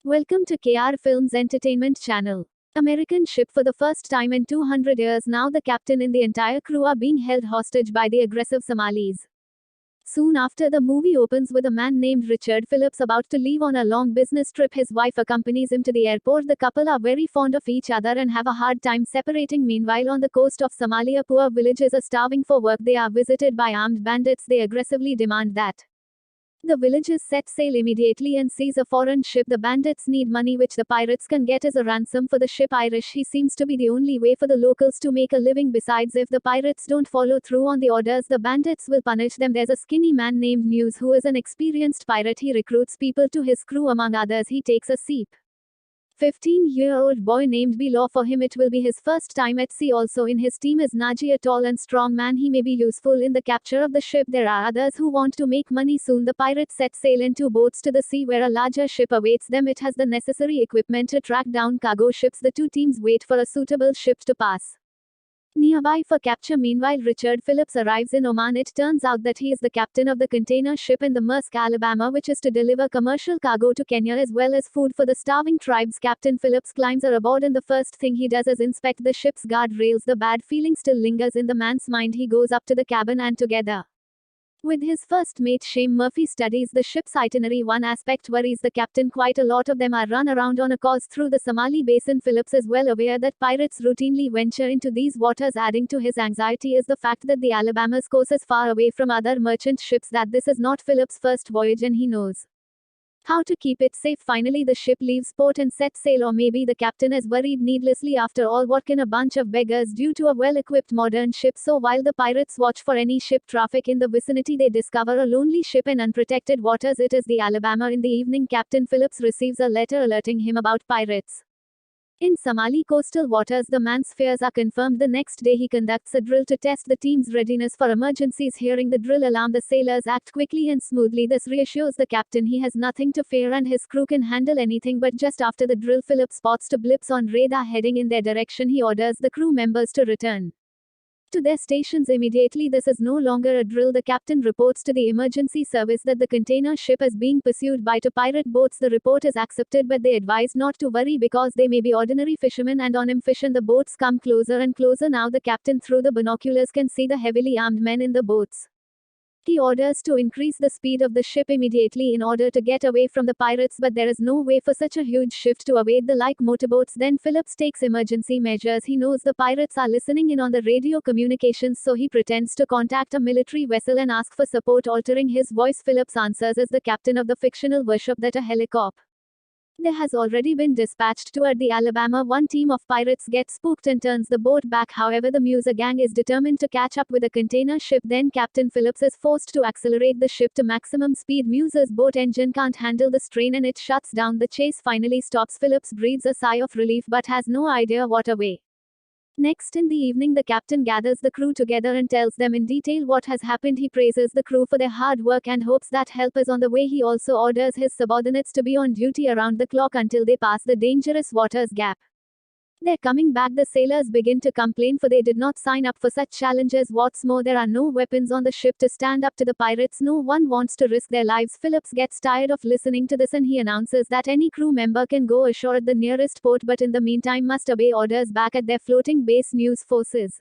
Welcome to KR Films Entertainment Channel. American ship for the first time in 200 years now the captain and the entire crew are being held hostage by the aggressive Somalis. Soon after the movie opens with a man named Richard Phillips about to leave on a long business trip. His wife accompanies him to the airport. The couple are very fond of each other and have a hard time separating. Meanwhile, on the coast of Somalia, poor villagers are starving for work. They are visited by armed bandits. They aggressively demand that the villagers set sail immediately and seize a foreign ship. The bandits need money which the pirates can get as a ransom for the ship. Irish he seems to be the only way for the locals to make a living. Besides, if the pirates don't follow through on the orders, the bandits will punish them. There's a skinny man named News who is an experienced pirate. He recruits people to his crew. Among others, he takes a 15-year-old boy named Bilo. For him it will be his first time at sea. Also in his team is Naji, a tall and strong man. He may be useful in the capture of the ship. There are others who want to make money. Soon the pirates set sail in two boats to the sea where a larger ship awaits them. It has the necessary equipment to track down cargo ships. The two teams wait for a suitable ship to pass nearby for capture. Meanwhile, Richard Phillips arrives in Oman. It turns out that he is the captain of the container ship in the Maersk Alabama, which is to deliver commercial cargo to Kenya as well as food for the starving tribes. Captain Phillips climbs aboard and the first thing he does is inspect the ship's guardrails. The bad feeling still lingers in the man's mind. He goes up to the cabin and together with his first mate Shame Murphy studies the ship's itinerary. One aspect worries the captain. Quite a lot of them are run around on a course through the Somali basin. Phillips is well aware that pirates routinely venture into these waters. Adding to his anxiety is the fact that the Alabama's course is far away from other merchant ships, that this is not Phillips' first voyage and he knows how to keep it safe. Finally, the ship leaves port and sets sail, or maybe the captain is worried needlessly. After all, what can a bunch of beggars do to a well-equipped modern ship? So while the pirates watch for any ship traffic in the vicinity, they discover a lonely ship in unprotected waters. It is the Alabama. In the evening, Captain Phillips receives a letter alerting him about pirates in Somali coastal waters. The man's fears are confirmed. The next day he conducts a drill to test the team's readiness for emergencies. Hearing the drill alarm, the sailors act quickly and smoothly. This reassures the captain. He has nothing to fear and his crew can handle anything. But just after the drill, Phillips spots two blips on radar heading in their direction. He orders the crew members to return to their stations immediately. This is no longer a drill. The captain reports to the emergency service that the container ship is being pursued by two pirate boats. The report is accepted, but they advise not to worry because they may be ordinary fishermen and on fission. The boats come closer and closer. Now the captain through the binoculars can see the heavily armed men in the boats. He orders to increase the speed of the ship immediately in order to get away from the pirates, but there is no way for such a huge ship to evade the like motorboats. Then Phillips takes emergency measures. He knows the pirates are listening in on the radio communications, so he pretends to contact a military vessel and ask for support. Altering his voice, Phillips answers as the captain of the fictional warship that a helicopter there has already been dispatched toward the Alabama. One team of pirates gets spooked and turns the boat back. However, the Musa gang is determined to catch up with the container ship. Then Captain Phillips is forced to accelerate the ship to maximum speed. Musa's boat engine can't handle the strain and it shuts down. The chase finally stops. Phillips breathes a sigh of relief but has no idea what away. Next in the evening, the captain gathers the crew together and tells them in detail what has happened. He praises the crew for their hard work and hopes that help is on the way. He also orders his subordinates to be on duty around the clock until they pass the dangerous waters gap. They're coming back. The sailors begin to complain, for they did not sign up for such challenges. What's more, there are no weapons on the ship to stand up to the pirates. No one wants to risk their lives. Phillips gets tired of listening to this and he announces that any crew member can go ashore at the nearest port, but in the meantime must obey orders back at their floating base. News forces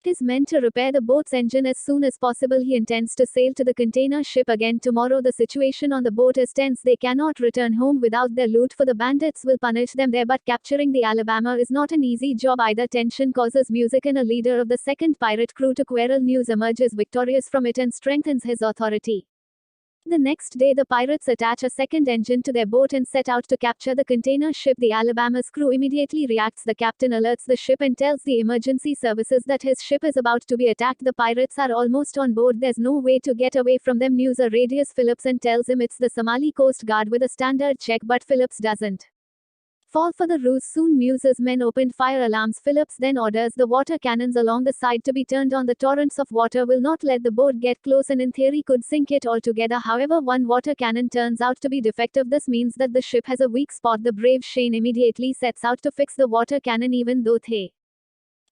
his men to repair the boat's engine as soon as possible. He intends to sail to the container ship again tomorrow. The situation on the boat is tense. They cannot return home without their loot, for the bandits will punish them there. But capturing the Alabama is not an easy job either. Tension causes music and a leader of the second pirate crew to quarrel. News emerges victorious from it and strengthens his authority. The next day, the pirates attach a second engine to their boat and set out to capture the container ship. The Alabama's crew immediately reacts. The captain alerts the ship and tells the emergency services that his ship is about to be attacked. The pirates are almost on board. There's no way to get away from them. News radios Phillips and tells him it's the Somali Coast Guard with a standard check, but Phillips doesn't fall for the ruse. Soon Musa's men opened fire alarms. Phillips then orders the water cannons along the side to be turned on. The torrents of water will not let the boat get close and in theory could sink it altogether. However, one water cannon turns out to be defective. This means that the ship has a weak spot. The brave Shane immediately sets out to fix the water cannon, even though they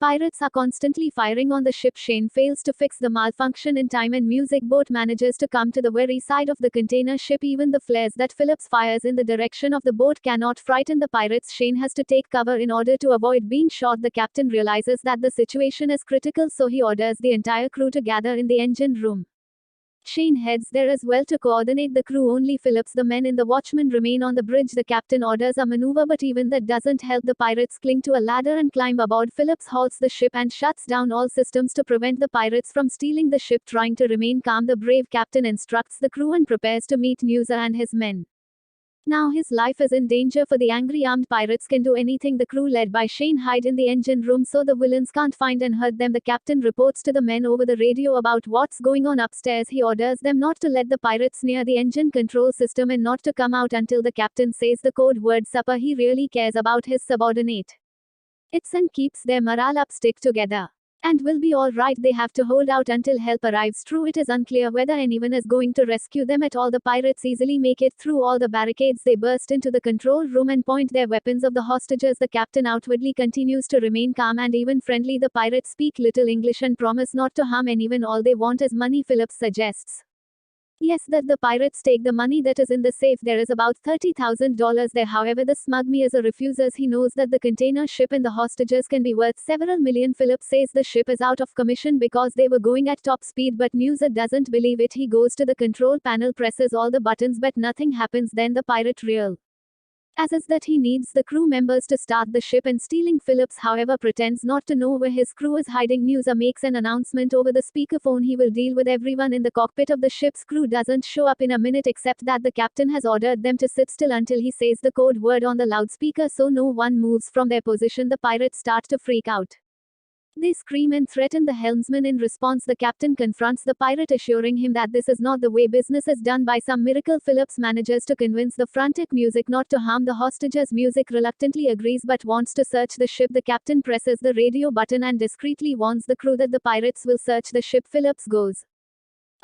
Pirates are constantly firing on the ship. Shane fails to fix the malfunction in time and music boat manages to come to the very side of the container ship. Even the flares that Phillips fires in the direction of the boat cannot frighten the pirates. Shane has to take cover in order to avoid being shot. The captain realizes that the situation is critical, so he orders the entire crew to gather in the engine room. Shane heads there as well to coordinate the crew. Only Phillips, the men in the watchman, remain on the bridge. The captain orders a maneuver, but even that doesn't help. The pirates cling to a ladder and climb aboard. Phillips halts the ship and shuts down all systems to prevent the pirates from stealing the ship. Trying to remain calm, the brave captain instructs the crew and prepares to meet Noosa and his men. Now his life is in danger, for the angry armed pirates can do anything. The crew led by Shane hide in the engine room so the villains can't find and hurt them. The captain reports to the men over the radio about what's going on upstairs. He orders them not to let the pirates near the engine control system and not to come out until the captain says the code word supper. He really cares about his subordinate. It's and keeps their morale up. Stick together. And will be all right. They have to hold out until help arrives. True, it is unclear whether anyone is going to rescue them at all. The pirates easily make it through all the barricades. They burst into the control room and point their weapons of the hostages. The captain outwardly continues to remain calm and even friendly. The pirates speak little English and promise not to harm anyone. All they want is money. Phillips suggests yes, that the pirates take the money that is in the safe. There is about $30,000 there. However, the smug Mirza refuses. He knows that the container ship and the hostages can be worth several million. Phillips says the ship is out of commission because they were going at top speed, but Mirza doesn't believe it. He goes to the control panel, presses all the buttons, but nothing happens. Then the pirate realizes that he needs the crew members to start the ship and stealing. Phillips, however, pretends not to know where his crew is hiding. Noosa makes an announcement over the speakerphone. He will deal with everyone in the cockpit of the ship's crew. Doesn't show up in a minute, except that the captain has ordered them to sit still until he says the code word on the loudspeaker, so no one moves from their position. The pirates start to freak out. They scream and threaten the helmsman. In response, the captain confronts the pirate, assuring him that this is not the way business is done. By some miracle, Phillips manages to convince the frantic music not to harm the hostages. Music reluctantly agrees but wants to search the ship. The captain presses the radio button and discreetly warns the crew that the pirates will search the ship. Phillips goes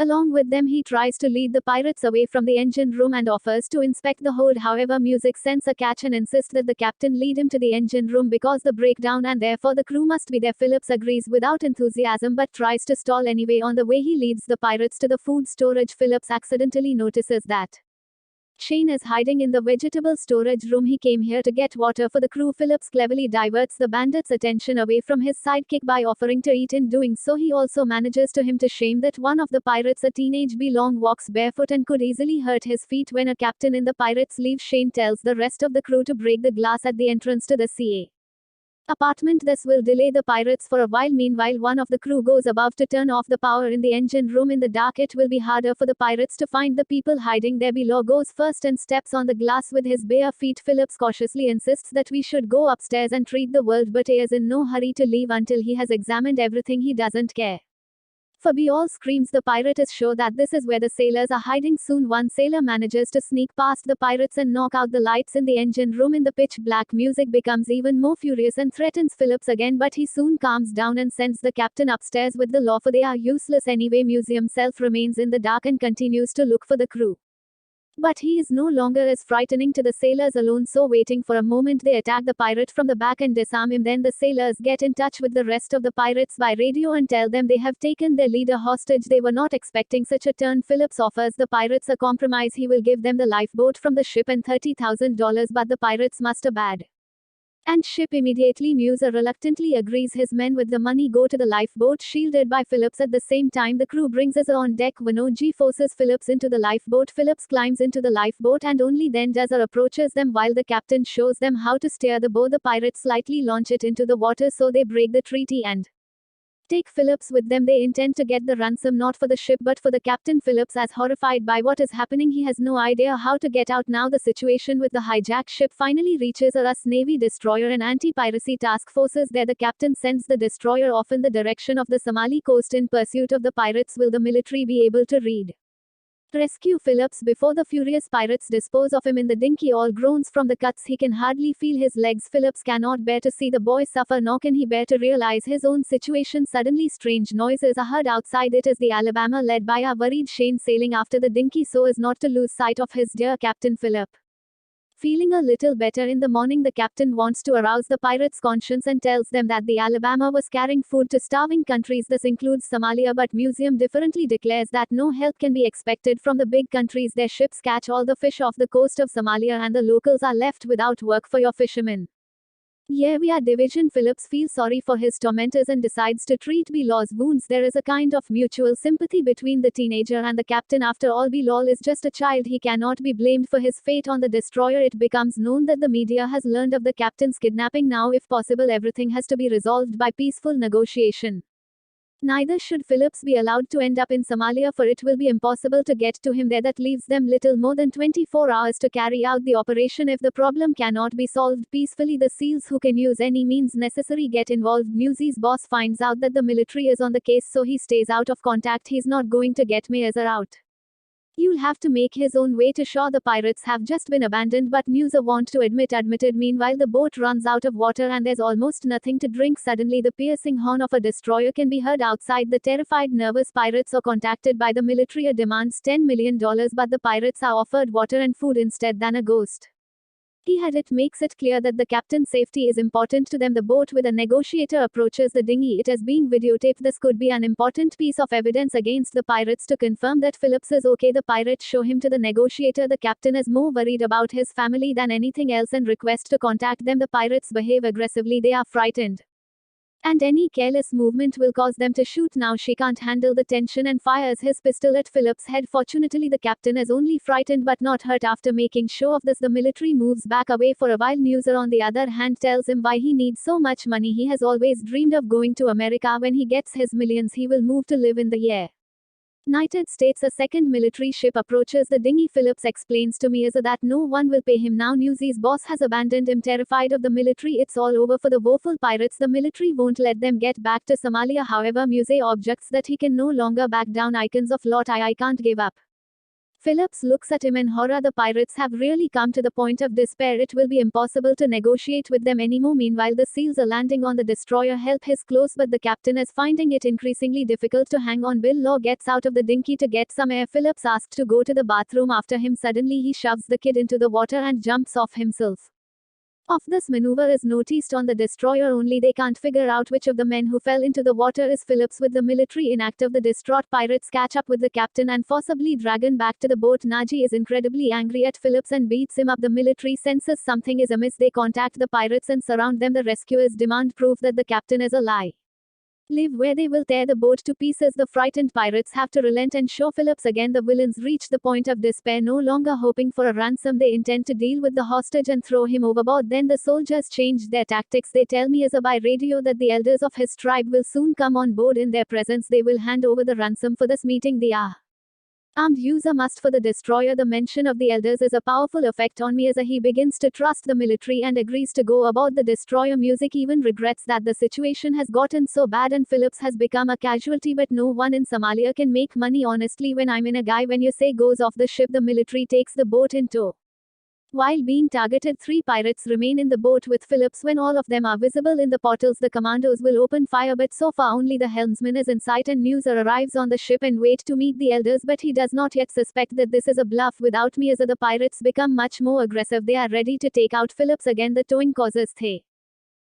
along with them. He tries to lead the pirates away from the engine room and offers to inspect the hold. However, music senses a catch and insists that the captain lead him to the engine room because the breakdown and therefore the crew must be there. Phillips agrees without enthusiasm but tries to stall anyway. On the way, he leads the pirates to the food storage. Phillips accidentally notices that Shane is hiding in the vegetable storage room. He came here to get water for the crew. Phillips cleverly diverts the bandits' attention away from his sidekick by offering to eat. In doing so, he also manages to shame that one of the pirates, a teenage Long, walks barefoot and could easily hurt his feet. When a captain in the pirates leaves, Shane tells the rest of the crew to break the glass at the entrance to the CA apartment. This will delay the pirates for a while. Meanwhile, one of the crew goes above to turn off the power in the engine room. In the dark, it will be harder for the pirates to find the people hiding there. Below goes first and steps on the glass with his bare feet. Phillips cautiously insists that we should go upstairs and treat the world, but he is in no hurry to leave until he has examined everything. He doesn't care. For Beall screams. The pirate is sure that this is where the sailors are hiding. Soon one sailor manages to sneak past the pirates and knock out the lights in the engine room. In the pitch black, music becomes even more furious and threatens Phillips again, but he soon calms down and sends the captain upstairs with the law, for they are useless anyway. Museum self remains in the dark and continues to look for the crew. But he is no longer as frightening to the sailors alone, so waiting for a moment, they attack the pirate from the back and disarm him. Then the sailors get in touch with the rest of the pirates by radio and tell them they have taken their leader hostage. They were not expecting such a turn. Phillips offers the pirates a compromise. He will give them the lifeboat from the ship and $30,000, but the pirates must abandon and ship immediately. Musa reluctantly agrees. His men with the money go to the lifeboat, shielded by Phillips. At the same time, the crew brings us on deck. Vanoji forces Phillips into the lifeboat. Phillips climbs into the lifeboat and only then does approaches them, while the captain shows them how to steer the boat. The pirates slightly launch it into the water, so they break the treaty and take Phillips with them. They intend to get the ransom not for the ship but for the captain. Phillips is horrified by what is happening. He has no idea how to get out. Now the situation with the hijacked ship finally reaches a US Navy destroyer and anti-piracy task forces there. The captain sends the destroyer off in the direction of the Somali coast in pursuit of the pirates. Will the military be able to rescue Phillips before the furious pirates dispose of him in the dinghy? All groans from the cuts. He can hardly feel his legs. Phillips cannot bear to see the boy suffer, nor can he bear to realize his own situation. Suddenly strange noises are heard outside. It is the Alabama, led by a worried Shane, sailing after the dinghy so as not to lose sight of his dear captain Philip. Feeling a little better in the morning, the captain wants to arouse the pirates' conscience and tells them that the Alabama was carrying food to starving countries. This includes Somalia, but museum differently declares that no help can be expected from the big countries. Their ships catch all the fish off the coast of Somalia and the locals are left without work. For your fishermen. Yeah, we are division. Phillips feels sorry for his tormentors and decides to treat Bilaw's wounds. There is a kind of mutual sympathy between the teenager and the captain. After all, Bilaw is just a child. He cannot be blamed for his fate on the destroyer. It becomes known that the media has learned of the captain's kidnapping. Now, if possible, everything has to be resolved by peaceful negotiation. Neither should Phillips be allowed to end up in Somalia, for it will be impossible to get to him there. That leaves them little more than 24 hours to carry out the operation. If the problem cannot be solved peacefully, the SEALs, who can use any means necessary, get involved. Newsy's boss finds out that the military is on the case, so he stays out of contact. He's not going to get Maersk out. You'll have to make his own way to shore. The pirates have just been abandoned, but Musa won't to admitted. Meanwhile, the boat runs out of water and there's almost nothing to drink. Suddenly, the piercing horn of a destroyer can be heard outside. The terrified, nervous pirates are contacted by the military. Demands $10 million, but the pirates are offered water and food instead than a ghost. It makes it clear that the captain's safety is important to them. The boat with a negotiator approaches the dinghy. It is being videotaped. This could be an important piece of evidence against the pirates to confirm that Phillips is okay. The pirates show him to the negotiator. The captain is more worried about his family than anything else and requests to contact them. The pirates behave aggressively. They are frightened, and any careless movement will cause them to shoot. Now she can't handle the tension and fires his pistol at Phillips' head. Fortunately, the captain is only frightened but not hurt. After making show of this, the military moves back away for a while. Musa, on the other hand, tells him why he needs so much money. He has always dreamed of going to America. When he gets his millions, he will move to live in the air. United States. A second military ship approaches the dinghy. Phillips explains to Musa that no one will pay him now. Newsy's boss has abandoned him. Terrified of the military, it's all over for the woeful pirates. The military won't let them get back to Somalia. However, Musa objects that he can no longer back down. Icons of Lot, I can't give up. Phillips looks at him in horror. The pirates have really come to the point of despair. It will be impossible to negotiate with them anymore. Meanwhile, the SEALs are landing on the destroyer. Help his close, but the captain is finding it increasingly difficult to hang on. Bilaw gets out of the dinghy to get some air. Phillips asks to go to the bathroom after him. Suddenly, he shoves the kid into the water and jumps off himself. This maneuver is noticed on the destroyer, only they can't figure out which of the men who fell into the water is Phillips. With the military inactive, the distraught pirates catch up with the captain and forcibly drag him back to the boat. Naji is incredibly angry at Phillips and beats him up. The military senses something is amiss. They contact the pirates and surround them. The rescuers demand proof that the captain is a lie. Live where they will tear the boat to pieces. The frightened pirates have to relent and show Phillips again. The villains reach the point of despair. No longer hoping for a ransom, they intend to deal with the hostage and throw him overboard. Then the soldiers change their tactics. They tell Musa by radio that the elders of his tribe will soon come on board. In their presence, they will hand over the ransom. For this meeting, they are armed. User must for the destroyer. The mention of the elders is a powerful effect on Musa. He begins to trust the military and agrees to go aboard the destroyer. Music even regrets that the situation has gotten so bad and Phillips has become a casualty, but no one in Somalia can make money honestly. When I'm in a guy, when you say goes off the ship, the military takes the boat in tow. While being targeted, 3 pirates remain in the boat with Phillips. When all of them are visible in the portals, the commandos will open fire, but so far only the helmsman is in sight and Musa arrives on the ship and wait to meet the elders, but he does not yet suspect that this is a bluff. Without Musa, the pirates become much more aggressive. They are ready to take out Phillips again. The towing causes the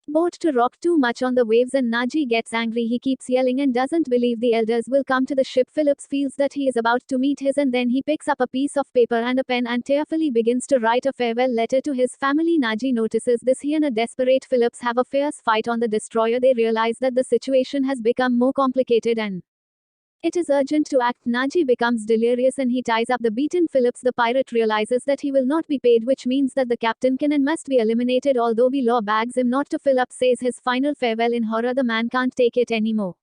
boat to rock too much on the waves and Naji gets angry. He keeps yelling and doesn't believe the elders will come to the ship. Phillips feels that he is about to meet his, and then he picks up a piece of paper and a pen and tearfully begins to write a farewell letter to his family. Naji notices this. He and a desperate Phillips have a fierce fight on the destroyer. They realize that the situation has become more complicated and it is urgent to act. Naji becomes delirious and he ties up the beaten Phillips. The pirate realizes that he will not be paid, which means that the captain can and must be eliminated. Although Bilaw bags him not to. Phillips says his final farewell in horror. The man can't take it anymore.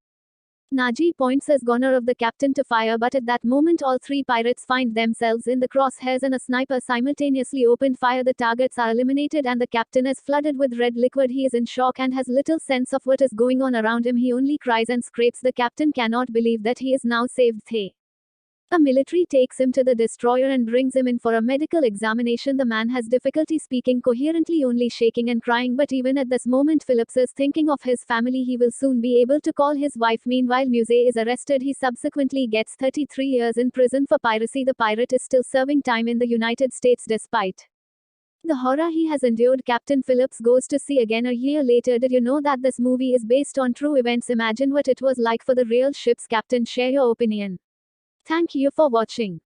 Naji points his gunner of the captain to fire, but at that moment all 3 pirates find themselves in the crosshairs and a sniper simultaneously opened fire. The targets are eliminated and the captain is flooded with red liquid. He is in shock and has little sense of what is going on around him. He only cries and scrapes. The captain cannot believe that he is now saved. A military takes him to the destroyer and brings him in for a medical examination. The man has difficulty speaking coherently, only shaking and crying, but even at this moment Phillips is thinking of his family. He will soon be able to call his wife. Meanwhile, Musa is arrested. He subsequently gets 33 years in prison for piracy. The pirate is still serving time in the United States despite The horror he has endured. Captain Phillips goes to sea again a year later. Did you know that this movie is based on true events? Imagine what it was like for the real ship's captain. Share your opinion. Thank you for watching.